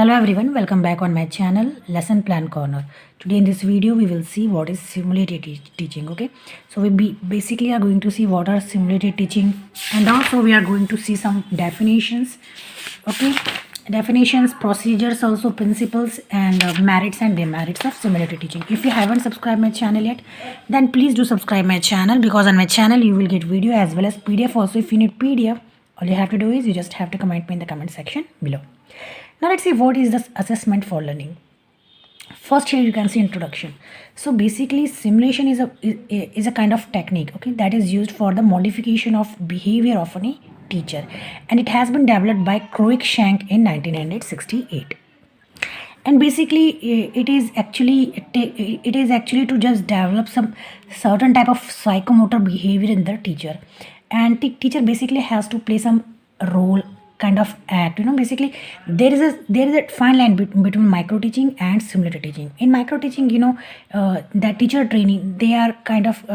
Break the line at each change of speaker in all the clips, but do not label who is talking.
Hello everyone, welcome back on my channel Lesson Plan Corner. Today in this video we will see what is simulated teaching. Okay, so basically are going to see what are simulated teaching, and also we are going to see some definitions. Okay, definitions, procedures, also principles, and merits and demerits of simulated teaching. If you haven't subscribed my channel yet, then please do subscribe my channel, because on my channel you will get video as well as PDF also. If you need PDF, all you have to do is you just have to comment me in the comment section below. Now let's see what is this assessment for learning. First, here you can see introduction. So basically simulation is a kind of technique, okay, that is used for the modification of behavior of a teacher, and it has been developed by Cruikshank in 1968. And basically it is actually to just develop some certain type of psychomotor behavior in the teacher, and teacher basically has to play some role, kind of act, basically there is a fine line between micro teaching and simulated teaching. In micro teaching, that teacher training, they are kind of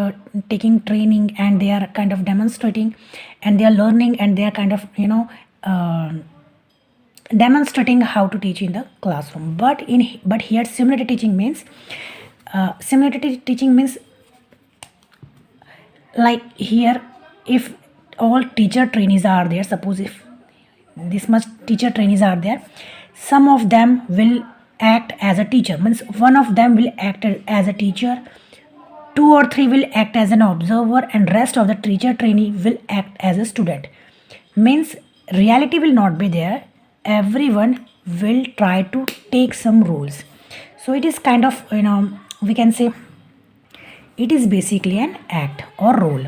taking training, and they are kind of demonstrating, and they are learning, and they are kind of demonstrating how to teach in the classroom. But here simulated teaching means like here, if all teacher trainees are there, suppose if this much teacher trainees are there, some of them will act as a teacher, means one of them will act as a teacher, 2 or 3 will act as an observer, and rest of the teacher trainee will act as a student. Means reality will not be there, everyone will try to take some roles. So it is kind of, we can say it is basically an act or role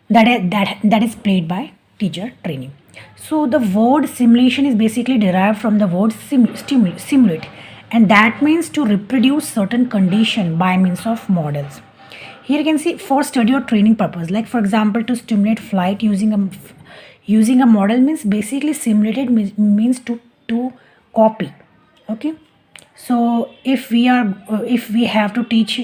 that is played by teacher training. So the word simulation is basically derived from the word simulate, and that means to reproduce certain condition by means of models. Here you can see for study or training purpose, like for example to stimulate flight using a model, means basically simulated means to copy. Okay, so if we have to teach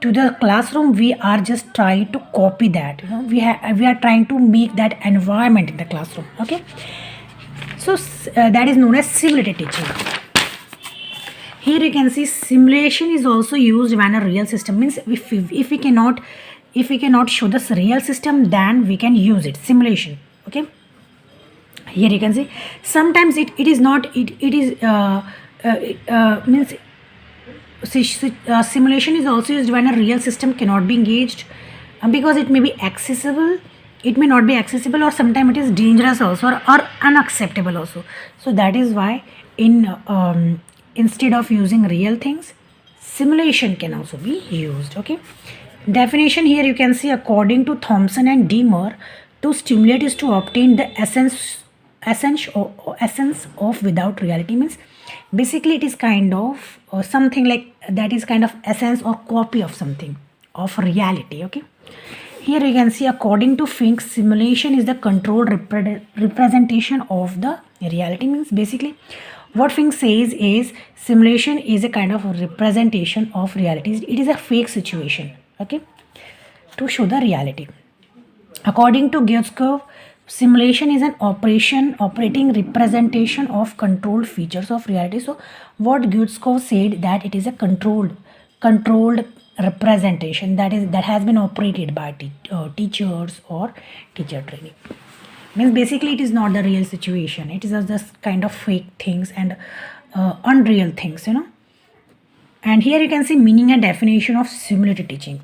to the classroom, we are just trying to copy that, we are trying to make that environment in the classroom. Okay, so that is known as simulated teaching. Here you can see simulation is also used when a real system, means if we cannot show this real system, then we can use it, simulation. Okay, here you can see sometimes it is not, it is means simulation is also used when a real system cannot be engaged, because it may be accessible, it may not be accessible, or sometimes it is dangerous also, or unacceptable also. So that is why in instead of using real things, simulation can also be used. Okay, definition here you can see, according to Thompson and Demer, to stimulate is to obtain the essence of without reality, means basically it is kind of something like that is kind of essence or copy of something of reality. Okay, here you can see, according to Fink, simulation is the controlled representation of the reality, means basically what Fink says is simulation is a kind of representation of reality, it is a fake situation, okay, to show the reality. According to Gyutskov, simulation is an operating representation of controlled features of reality. So what Gyutskov said, that it is a controlled representation that has been operated by teachers or teacher training. Means basically it is not the real situation, it is just kind of fake things and unreal things, And here you can see meaning and definition of simulated teaching.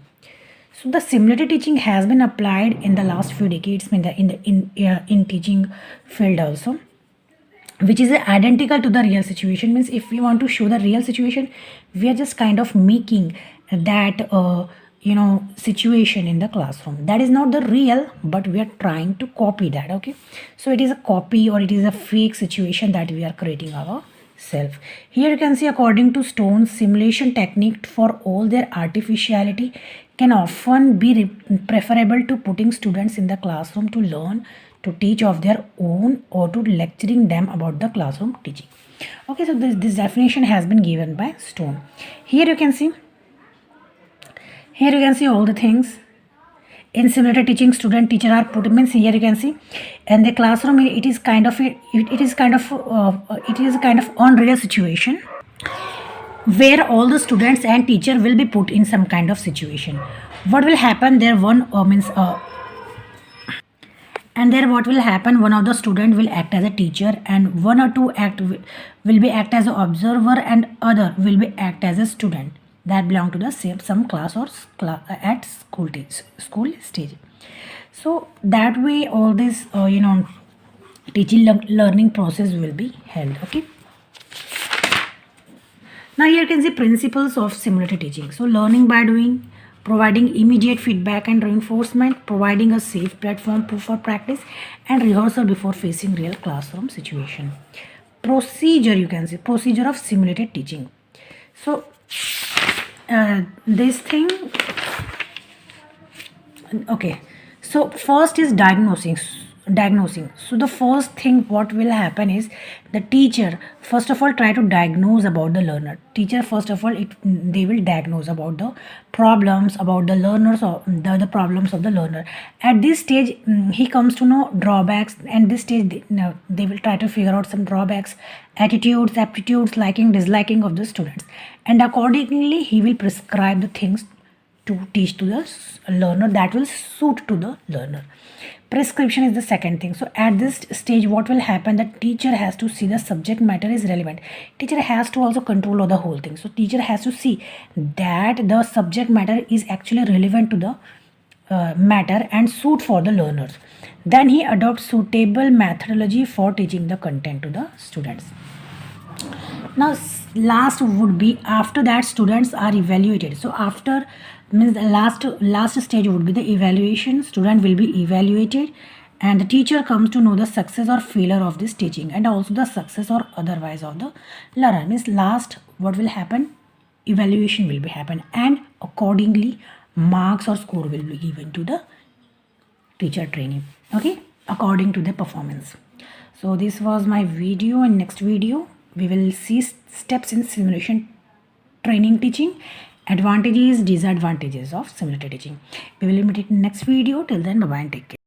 So the simulated teaching has been applied in the last few decades in teaching field also, which is identical to the real situation. Means if we want to show the real situation, we are just kind of making that situation in the classroom. That is not the real, but we are trying to copy that. Okay, so it is a copy, or it is a fake situation that we are creating ourselves. Here you can see, according to Stone, simulation technique for all their artificiality can often be preferable to putting students in the classroom to learn to teach of their own, or to lecturing them about the classroom teaching. Okay, so this definition has been given by Stone. Here you can see all the things. in simulated teaching, student teacher are put, means here you can see, and the classroom, it is kind of unreal situation where all the students and teacher will be put in some kind of situation. What will happen there? And there what will happen, one of the student will act as a teacher, and one or two will be act as an observer, and other will be act as a student that belong to the same some class or at school stage. So that way all this teaching learning process will be held. Okay, now here you can see principles of simulated teaching. So learning by doing, providing immediate feedback and reinforcement, providing a safe platform for practice and rehearsal before facing real classroom situation. Procedure, you can see procedure of simulated teaching. So this thing, okay, so first is diagnosing. So the first thing what will happen is the teacher first of all try to diagnose about the learner. Teacher first of all they will diagnose about the problems about the learners, or the problems of the learner. At this stage he comes to know drawbacks, and this stage they will try to figure out some drawbacks, attitudes, aptitudes, liking, disliking of the students, and accordingly he will prescribe the things to teach to the learner that will suit to the learner. Prescription is the second thing. So at this stage what will happen, the teacher has to see the subject matter is relevant. Teacher has to also control of the whole thing. So teacher has to see that the subject matter is actually relevant to the matter and suit for the learners. Then he adopts suitable methodology for teaching the content to the students. Now last would be, after that students are evaluated. So after means the last stage would be the evaluation. Student will be evaluated, and the teacher comes to know the success or failure of this teaching, and also the success or otherwise of the learner. Means last what will happen, evaluation will be happen, and accordingly marks or score will be given to the teacher trainee. Okay, according to the performance. So this was my video, and next video we will see steps in simulation training teaching, advantages, disadvantages of simulated teaching. We will meet in next video. Till then, bye bye and take care.